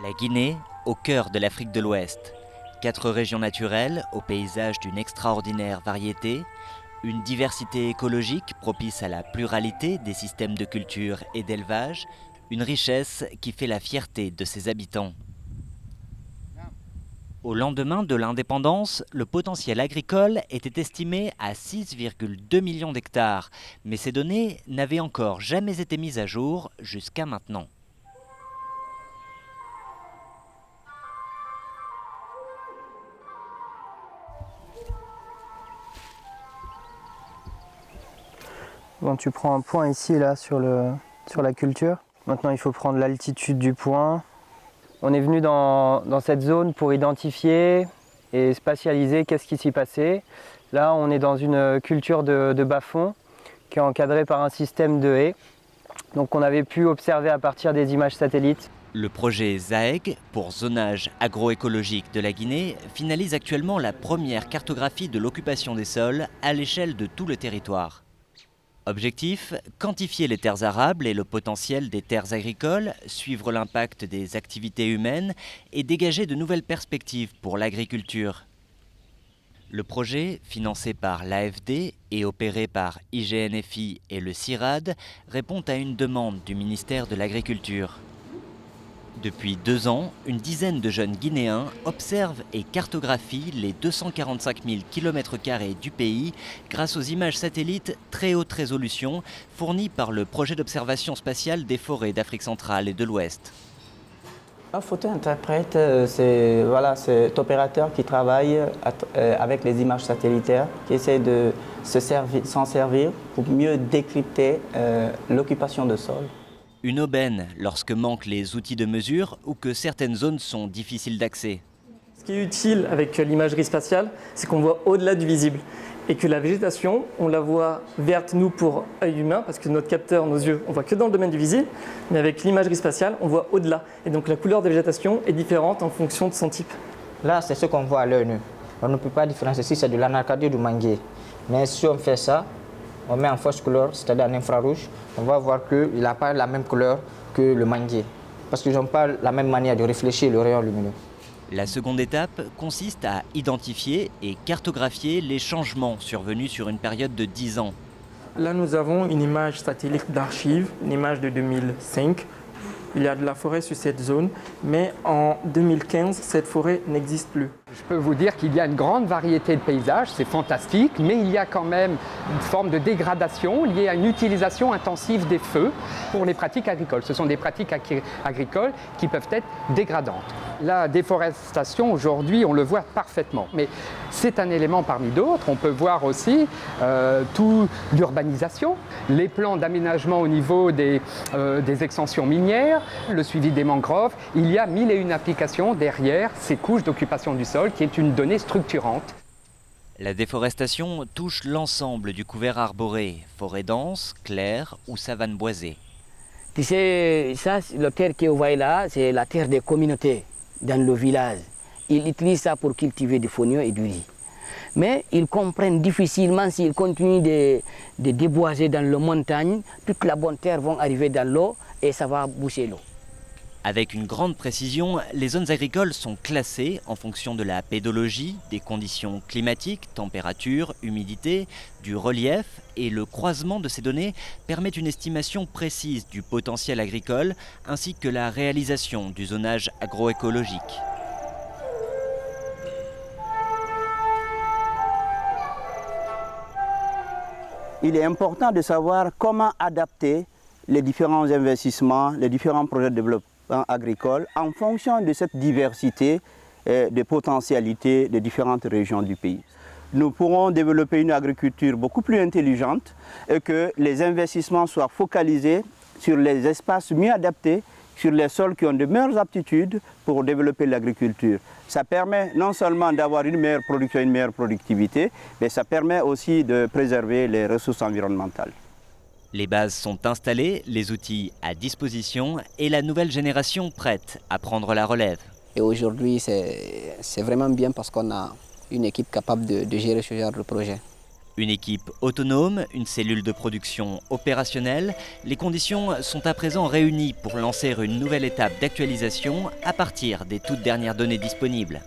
La Guinée, au cœur de l'Afrique de l'Ouest. 4 régions naturelles, au paysage d'une extraordinaire variété, une diversité écologique propice à la pluralité des systèmes de culture et d'élevage, une richesse qui fait la fierté de ses habitants. Au lendemain de l'indépendance, le potentiel agricole était estimé à 6,2 millions d'hectares, mais ces données n'avaient encore jamais été mises à jour jusqu'à maintenant. Bon, tu prends un point ici là sur la culture. Maintenant il faut prendre l'altitude du point. On est venu dans cette zone pour identifier et spatialiser qu'est-ce qui s'y passait. Là on est dans une culture de bas-fond qui est encadrée par un système de haies. Donc on avait pu observer à partir des images satellites. Le projet ZAEG, pour zonage agroécologique de la Guinée, finalise actuellement la première cartographie de l'occupation des sols à l'échelle de tout le territoire. Objectif, quantifier les terres arables et le potentiel des terres agricoles, suivre l'impact des activités humaines et dégager de nouvelles perspectives pour l'agriculture. Le projet, financé par l'AFD et opéré par IGNFI et le CIRAD, répond à une demande du ministère de l'Agriculture. Depuis 2 ans, une dizaine de jeunes Guinéens observent et cartographient les 245 000 km² du pays grâce aux images satellites très haute résolution fournies par le projet d'observation spatiale des forêts d'Afrique centrale et de l'Ouest. Un photo-interprète, c'est cet opérateur qui travaille avec les images satellitaires, qui essaie de s'en servir pour mieux décrypter l'occupation de sol. Une aubaine lorsque manquent les outils de mesure ou que certaines zones sont difficiles d'accès. Ce qui est utile avec l'imagerie spatiale, c'est qu'on voit au-delà du visible et que la végétation, on la voit verte, nous, pour œil humain, parce que notre capteur, nos yeux, on voit que dans le domaine du visible, mais avec l'imagerie spatiale, on voit au-delà. Et donc la couleur de végétation est différente en fonction de son type. Là, c'est ce qu'on voit à l'œil nu. On ne peut pas différencier si c'est de l'anacardier ou du manguier. Mais si on fait ça, on met en fausse couleur, c'est-à-dire en infrarouge, on va voir qu'il n'a pas la même couleur que le manguier. Parce qu'ils n'ont pas la même manière de réfléchir le rayon lumineux. La seconde étape consiste à identifier et cartographier les changements survenus sur une période de 10 ans. Là, nous avons une image satellite d'archives, une image de 2005. Il y a de la forêt sur cette zone, mais en 2015, cette forêt n'existe plus. Je peux vous dire qu'il y a une grande variété de paysages, c'est fantastique, mais il y a quand même une forme de dégradation liée à une utilisation intensive des feux pour les pratiques agricoles. Ce sont des pratiques agricoles qui peuvent être dégradantes. La déforestation, aujourd'hui, on le voit parfaitement, mais c'est un élément parmi d'autres. On peut voir aussi toute l'urbanisation, les plans d'aménagement au niveau des extensions minières, le suivi des mangroves. Il y a 1001 applications derrière ces couches d'occupation du sol qui est une donnée structurante. La déforestation touche l'ensemble du couvert arboré, forêt dense, claire ou savane boisée. Tu sais, ça, la terre que vous voyez là, c'est la terre des communautés dans le village. Ils utilisent ça pour cultiver du fonio et du riz. Mais ils comprennent difficilement s'ils continuent de déboiser dans la montagne, toute la bonne terre va arriver dans l'eau et ça va boucher l'eau. Avec une grande précision, les zones agricoles sont classées en fonction de la pédologie, des conditions climatiques, température, humidité, du relief, et le croisement de ces données permet une estimation précise du potentiel agricole ainsi que la réalisation du zonage agroécologique. Il est important de savoir comment adapter les différents investissements, les différents projets de développement agricole en fonction de cette diversité de potentialités des différentes régions du pays. Nous pourrons développer une agriculture beaucoup plus intelligente et que les investissements soient focalisés sur les espaces mieux adaptés, sur les sols qui ont de meilleures aptitudes pour développer l'agriculture. Ça permet non seulement d'avoir une meilleure production, une meilleure productivité, mais ça permet aussi de préserver les ressources environnementales. Les bases sont installées, les outils à disposition et la nouvelle génération prête à prendre la relève. Et aujourd'hui, c'est vraiment bien parce qu'on a une équipe capable de gérer ce genre de projet. Une équipe autonome, une cellule de production opérationnelle, les conditions sont à présent réunies pour lancer une nouvelle étape d'actualisation à partir des toutes dernières données disponibles.